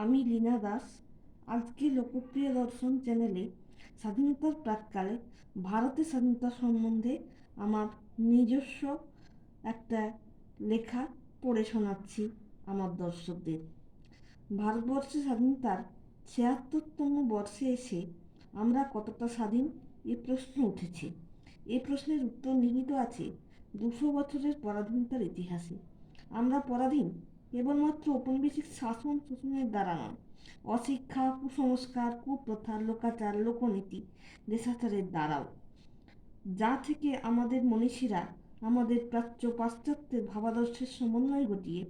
আমি লীনা দাস। আজকে লোকপ্রিয় দর্শন চ্যানেলে স্বাধীনতার প্রাক্কালে ভারতের স্বাধীনতা সম্বন্ধে আমার নিজস্ব একটা লেখা পড়ে শোনাচ্ছি আমার দর্শকদের। ভারতবর্ষের স্বাধীনতার ৭৬তম বর্ষে এসে আমরা কতটা স্বাধীন এ প্রশ্ন উঠেছে। এ প্রশ্নের উত্তর নিহিত আছে ২০০ বছরের পরাধীনতার ইতিহাসে। আমরা পরাধীন কেবলমাত্র ঔপনিবেশিক শাসন শোষণের দ্বারা নয়, অশিক্ষা, কুসংস্কার, কুপ্রথা, লোকাচার, লোকনীতি, দেশাচারের দ্বারাও, যা থেকে আমাদের মনীষীরা আমাদের প্রাচ্য পাশ্চাত্যের ভাবাদর্শের সমন্বয় ঘটিয়ে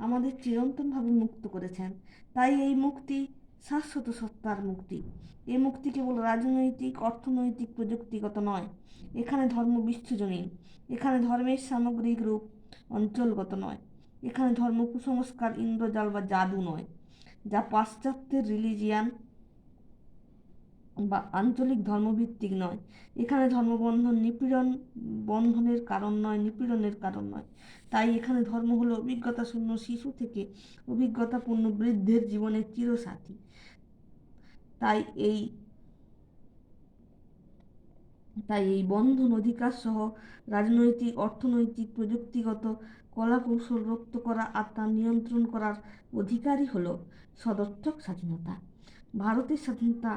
আমাদের চিরন্তনভাবে মুক্ত করেছেন। তাই এই মুক্তি শাশ্বত সত্তার মুক্তি। এই মুক্তি কেবল রাজনৈতিক, অর্থনৈতিক, প্রযুক্তিগত নয়। এখানে ধর্ম বিশ্বজনীন। এখানে ধর্মের সামগ্রিক রূপ অঞ্চলগত নয়। এখানে ধর্ম কুসংস্কার, ইন্দ্রজাল বা জাদু নয়, যা পাশ্চাত্যের রিলিজিয়ান বা আঞ্চলিক ধর্মভিত্তিক নয়। এখানে ধর্মবন্ধন নিপীড়ন বন্ধনের কারণ নয়, নিপীড়নের কারণ নয়। তাই এখানে ধর্ম হলো অভিজ্ঞতা শূন্য শিশু থেকে অভিজ্ঞতাপূর্ণ বৃদ্ধের জীবনের চিরসাথী। তাই এই তাই এই বন্ধন অধিকার সহ রাজনৈতিক, অর্থনৈতিক, প্রযুক্তিগত কলা কৌশল রপ্ত করা আর তা নিয়ন্ত্রণ করার অধিকারই হলো সদর্থক স্বাধীনতা। ভারতের স্বাধীনতা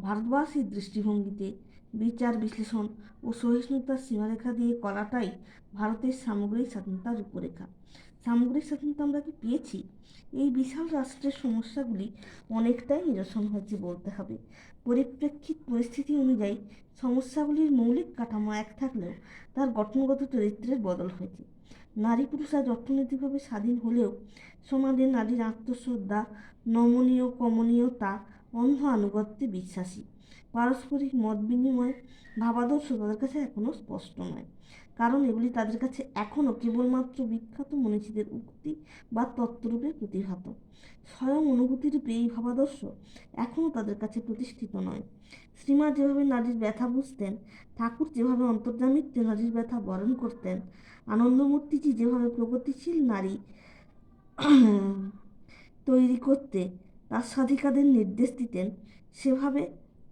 ভারতবাসীর দৃষ্টিভঙ্গিতে বিচার বিশ্লেষণ ও সহিষ্ণুতার সীমারেখা দিয়ে করাটাই ভারতের সামগ্রিক স্বাধীনতার রূপরেখা। সামগ্রিক স্বাধীনতা আমরা কি পেয়েছি? এই বিশাল রাষ্ট্রের সমস্যাগুলি অনেকটাই নিরসন হয়েছে বলতে হবে। পরিপ্রেক্ষিত পরিস্থিতি অনুযায়ী সমস্যাগুলির মৌলিক কাঠামো এক থাকলেও তার গঠনগত চরিত্রের বদল হয়েছে। নারী পুরুষ আজ অর্থনৈতিকভাবে স্বাধীন হলেও সমাজে নারীর আত্মশ্রদ্ধা, নমনীয় কমনীয়তা, অন্ধ আনুগত্যে বিশ্বাসী, পারস্পরিক মত বিনিময়, ভাবাদর্শ তাদের কাছে এখনও স্পষ্ট নয়। কারণ এগুলি তাদের কাছে এখনও কেবলমাত্র বিখ্যাত মনীষীদের উক্তি বা তত্ত্বরূপে প্রতিভাত। স্বয়ং অনুভূতিরূপে এই ভাবাদর্শ এখনও তাদের কাছে প্রতিষ্ঠিত নয়। শ্রীমা যেভাবে নারীর ব্যথা বুঝতেন, ঠাকুর যেভাবে অন্তর্যামিত্বে নারীর ব্যথা বরণ করতেন, আনন্দমূর্তিজি যেভাবে প্রগতিশীল নারী তৈরি করতে তার সাধিকাদের নির্দেশ দিতেন, সেভাবে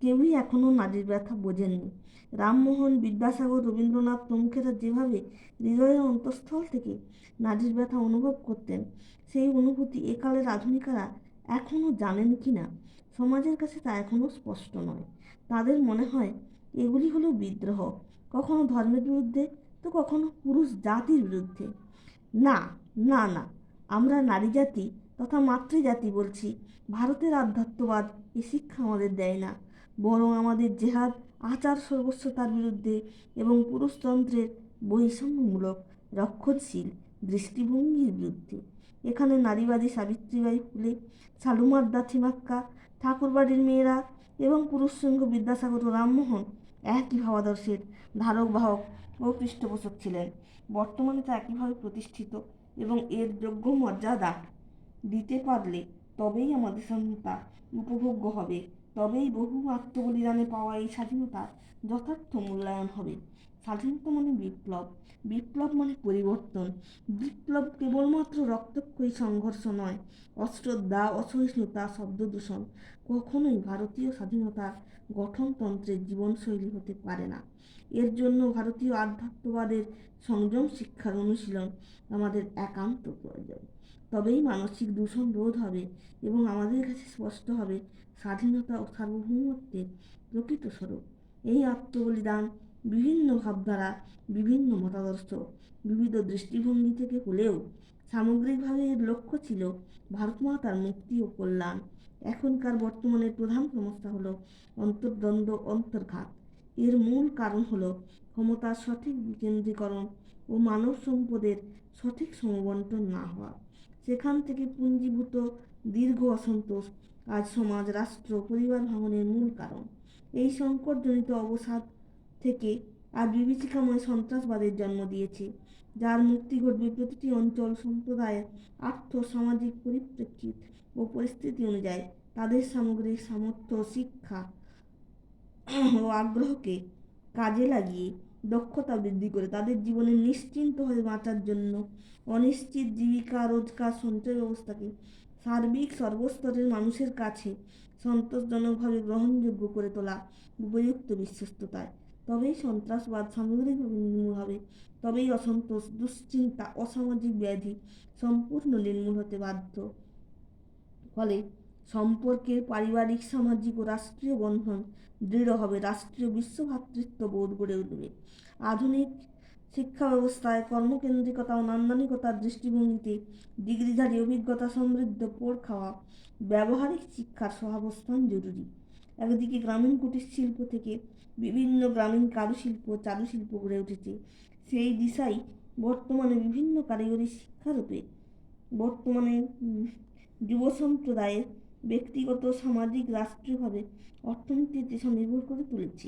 কেউই এখনও নারীর ব্যথা বোঝেননি। রামমোহন, বিদ্যাসাগর, রবীন্দ্রনাথ প্রমুখেরা যেভাবে হৃদয়ের অন্তঃস্থল থেকে নারীর ব্যথা অনুভব করতেন, সেই অনুভূতি একালের আধুনিকারা এখনও জানেন কি না সমাজের কাছে তা এখনও স্পষ্ট নয়। তাদের মনে হয় এগুলি হলো বিদ্রোহ, কখনো ধর্মের বিরুদ্ধে তো কখনো পুরুষ জাতির বিরুদ্ধে। না, না, না, আমরা নারী জাতি তথা মাতৃজাতি বলছি। ভারতের আধ্যাত্মবাদ এ শিক্ষা আমাদের দেয় না, বরং আমাদের জেহাদ আচার সর্বস্বতার বিরুদ্ধে এবং পুরুষতন্ত্রের বৈষম্যমূলক রক্ষণশীল দৃষ্টিভঙ্গির বিরুদ্ধে। এখানে নারীবাদী সাবিত্রীবাই ফুলে, সালুমারদা থিমাক্কা, ঠাকুরবাড়ির মেয়েরা এবং পুরুষসংঘ বিদ্যাসাগর ও রামমোহন একই ভাবাদর্শের ধারক বাহক ও পৃষ্ঠপোষক ছিলেন। বর্তমানে তা একইভাবে প্রতিষ্ঠিত এবং এর যোগ্য মর্যাদা দিতে পারলে তবেই আমাদের স্বাধীনতা উপভোগ্য হবে, তবেই বহু আত্মবলিদানে পাওয়া এই স্বাধীনতার যথার্থ মূল্যায়ন হবে। স্বাধীনতা মানে বিপ্লব, বিপ্লব মানে পরিবর্তন। বিপ্লব কেবলমাত্র রক্তক্ষয়ী সংঘর্ষ নয়, অশ্রদ্ধা, অসহিষ্ণুতা, শব্দদূষণ কখনোই ভারতীয় স্বাধীনতার গঠনতন্ত্রের জীবনশৈলী হতে পারে না। এর জন্য ভারতীয় আধ্যাত্মবাদের সংযম শিক্ষার অনুশীলন আমাদের একান্ত প্রয়োজন। তবেই মানসিক দূষণ রোধ হবে এবং আমাদের কাছে স্পষ্ট হবে স্বাধীনতা ও সার্বভৌমত্বের প্রকৃত স্বরূপ। এই আত্মবলিদান বিভিন্ন ভাবধারা, বিভিন্ন মতাদর্শ, বিবিধ দৃষ্টিভঙ্গি থেকে হলেও সামগ্রিকভাবে এর লক্ষ্য ছিল ভারতমাতার মুক্তি ও কল্যাণ। এখনকার বর্তমানের প্রধান সমস্যা হলো অন্তর্দ্বন্দ্ব, অন্তর্ঘাত। এর মূল কারণ হলো ক্ষমতার সঠিক বিকেন্দ্রীকরণ ও মানব সম্পদের সঠিক সমবন্টন না হওয়া। সেখান থেকে পুঞ্জীভূত দীর্ঘ অসন্তোষ আজ সমাজ, রাষ্ট্র, পরিবার ভাঙনের মূল কারণ। এই সংকটজনিত অবসাদ থেকে আজ বিভীষিকাময় সন্ত্রাসবাদের জন্ম দিয়েছে, যার মুক্তি ঘটবে প্রতিটি অঞ্চল, সম্প্রদায়ের আর্থ সামাজিক পরিপ্রেক্ষিত ও পরিস্থিতি অনুযায়ী তাদের সামগ্রিক সামর্থ্য, শিক্ষা ও আগ্রহকে কাজে লাগিয়ে দক্ষতা বৃদ্ধি করে তাদের জীবনে নিশ্চিন্ত হয়ে বাঁচার জন্য অনিশ্চিত জীবিকা, রোজগার, সঞ্চয় ব্যবস্থাকে সার্বিক সর্বস্তরের মানুষের কাছে সন্তোষজনকভাবে গ্রহণযোগ্য করে তোলা উপযুক্ত বিশ্বস্ততায়। তবেই সন্ত্রাসবাদ সামগ্রিকভাবে নির্মূল হবে, তবেই অসন্তোষ, দুশ্চিন্তা, অসামাজিক ব্যাধি সম্পূর্ণ নির্মূল হতে বাধ্য। ফলে সম্পর্কের পারিবারিক, সামাজিক ও রাষ্ট্রীয় বন্ধন দৃঢ় হবে, রাষ্ট্রীয় বিশ্বভ্রাতৃত্ব বোধ গড়ে উঠবে। আধুনিক শিক্ষা ব্যবস্থায় কর্মকেন্দ্রিকতা ও নান্দনিকতার দৃষ্টিভঙ্গিতে ডিগ্রিধারী, অভিজ্ঞতা সমৃদ্ধ, পোড় খাওয়া ব্যবহারিক শিক্ষার সহাবস্থান জরুরি। একদিকে গ্রামীণ কুটির শিল্প থেকে বিভিন্ন গ্রামীণ কারুশিল্প, চারুশিল্প গড়ে উঠেছে, সেই দিশাই বর্তমানে বিভিন্ন কারিগরি শিক্ষারূপে বর্তমানে যুব সম্প্রদায়ের ব্যক্তিগত, সামাজিক, রাষ্ট্রীয়ভাবে অর্থনীতির দিশা নির্ভর করে তুলেছে।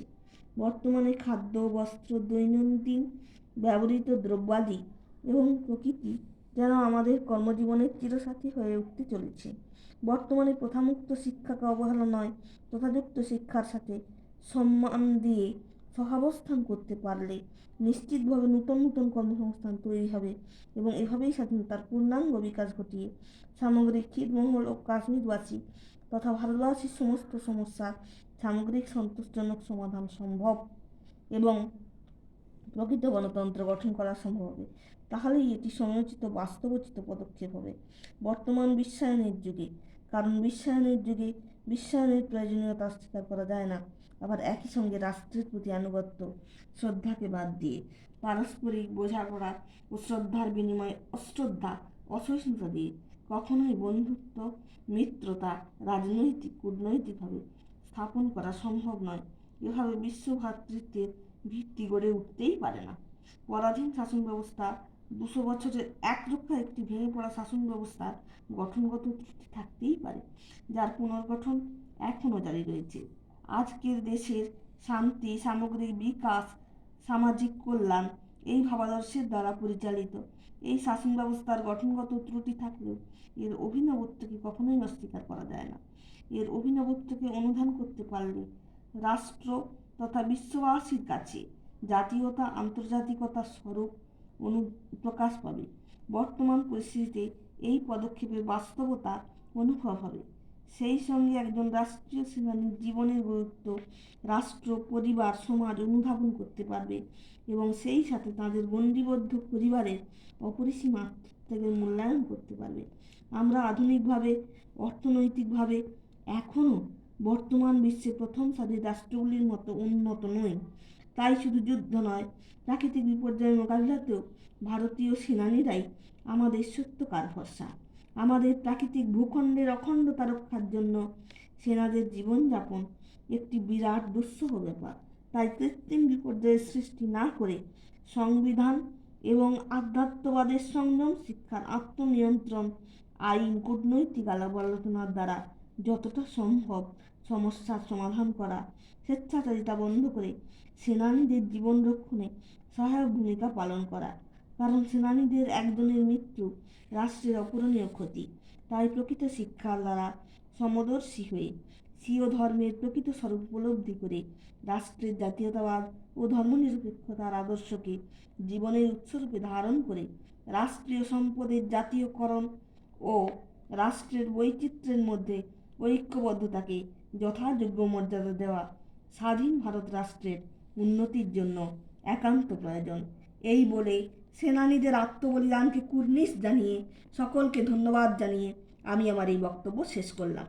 বর্তমানে খাদ্য, বস্ত্র, দৈনন্দিন ব্যবহৃত দ্রব্যাদি এবং প্রকৃতি যেন আমাদের কর্মজীবনের চিরসাথী হয়ে উঠতে চলেছে। বর্তমানে প্রথামুক্ত শিক্ষাকে অবহেলা নয়, তথাযুক্ত শিক্ষার সাথে সম্মান দিয়ে সহাবস্থান করতে পারলে নিশ্চিতভাবে নতুন নতুন কর্মসংস্থান তৈরি হবে এবং এভাবেই স্বাধীনতার পূর্ণাঙ্গ বিকাশ ঘটিয়ে সামগ্রিক ছিটমহল ও কাশ্মীরবাসী তথা ভারতবাসীর সমস্ত সমস্যার সামগ্রিক সন্তোষজনক সমাধান সম্ভব এবং প্রকৃত গণতন্ত্র গঠন করা সম্ভব হবে। তাহলেই এটি সময়োচিত, বাস্তবোচিত পদক্ষেপ হবে বর্তমান বিশ্বায়নের যুগে। কারণ বিশ্বায়নের যুগে বিশ্বায়নের প্রয়োজনীয়তা অস্বীকার করা যায় না। আবার একই সঙ্গে রাষ্ট্রের প্রতি আনুগত্য, শ্রদ্ধাকে বাদ দিয়ে পারস্পরিক বোঝাপড়া ও শ্রদ্ধার বিনিময়ে অশ্রদ্ধা, অসহিষ্ণুতা দিয়ে কখনোই বন্ধুত্ব, মিত্রতা রাজনৈতিক, কূটনৈতিকভাবে স্থাপন করা সম্ভব নয়। এভাবে বিশ্বভ্রাতৃত্বের ভিত্তি গড়ে উঠতেই পারে না। পরাধীন শাসন ব্যবস্থা 200 বছরের একরক্ষা একটি ভেঙে পড়া শাসন ব্যবস্থার গঠনগত ত্রুটি থাকতেই পারে, যার পুনর্গঠন এখনও জারি রয়েছে। আজকের দেশের শান্তি, সামগ্রিক বিকাশ, সামাজিক কল্যাণ এই ভাবাদর্শের দ্বারা পরিচালিত। এই শাসন ব্যবস্থার গঠনগত ত্রুটি থাকলেও এর অভিনবত্বকে কখনোই অস্বীকার করা যায় না। এর অভিনবত্বকে অনুধান করতে পারলে রাষ্ট্র তথা বিশ্ববাসীর কাছে জাতীয়তা, আন্তর্জাতিকতার স্বরূপ অনুপ্রকাশ পাবে। বর্তমান পরিস্থিতিতে এই পদক্ষেপের বাস্তবতা অনুভব হবে। সেই সঙ্গে একজন রাষ্ট্রীয় সেনানীর জীবনের গুরুত্ব রাষ্ট্র, পরিবার, সমাজ অনুধাবন করতে পারবে এবং সেই সাথে তাদের গণ্ডিবদ্ধ পরিবারের অপরিসীম আত্মত্যাগের মূল্যায়ন করতে পারবে। আমরা আধুনিকভাবে, অর্থনৈতিকভাবে এখনও বর্তমান বিশ্বে প্রথম সারির রাষ্ট্রগুলির মতো উন্নত নই। তাই শুধু যুদ্ধ নয়, প্রাকৃতিক বিপর্যয় মোকাবিলাতেও ভারতীয় সেনানীরাই আমাদের সত্যকার ভরসা। আমাদের প্রাকৃতিক ভূখণ্ডের অখণ্ডতা রক্ষার জন্য সেনাদের জীবনযাপন একটি বিরাট দুঃসহ ব্যাপার। তাই কৃত্রিম বিপর্যয়ের সৃষ্টি না করে সংবিধান এবং আধ্যাত্মবাদের সংযম, শিক্ষার আত্মনিয়ন্ত্রণ, আইন, কূটনৈতিক আলাপ আলোচনার দ্বারা যতটা সম্ভব সমস্যার সমাধান করা, স্বেচ্ছাচারিতা বন্ধ করে সেনানীদের জীবন রক্ষণে সহায়ক ভূমিকা পালন করা। কারণ সেনানীদের একজনের মৃত্যু রাষ্ট্রের অপূরণীয় ক্ষতি। তাই প্রকৃত শিক্ষার দ্বারা সমদর্শী হয়ে স্বীয় ধর্মের প্রকৃত স্বরূপ উপলব্ধি করে রাষ্ট্রের জাতীয়তাবাদ ও ধর্মনিরপেক্ষতার আদর্শকে জীবনের উৎসরূপে ধারণ করে রাষ্ট্রীয় সম্পদের জাতীয়করণ ও রাষ্ট্রের বৈচিত্র্যের মধ্যে ঐক্যবদ্ধতাকে যথাযোগ্য মর্যাদা দেওয়া স্বাধীন ভারত রাষ্ট্রের উন্নতির জন্য একান্ত প্রয়োজন। এই বলে সেনানীদের আত্মবলিদানকে কুর্নিশ জানিয়ে, সকলকে ধন্যবাদ জানিয়ে আমি আমার এই বক্তব্য শেষ করলাম।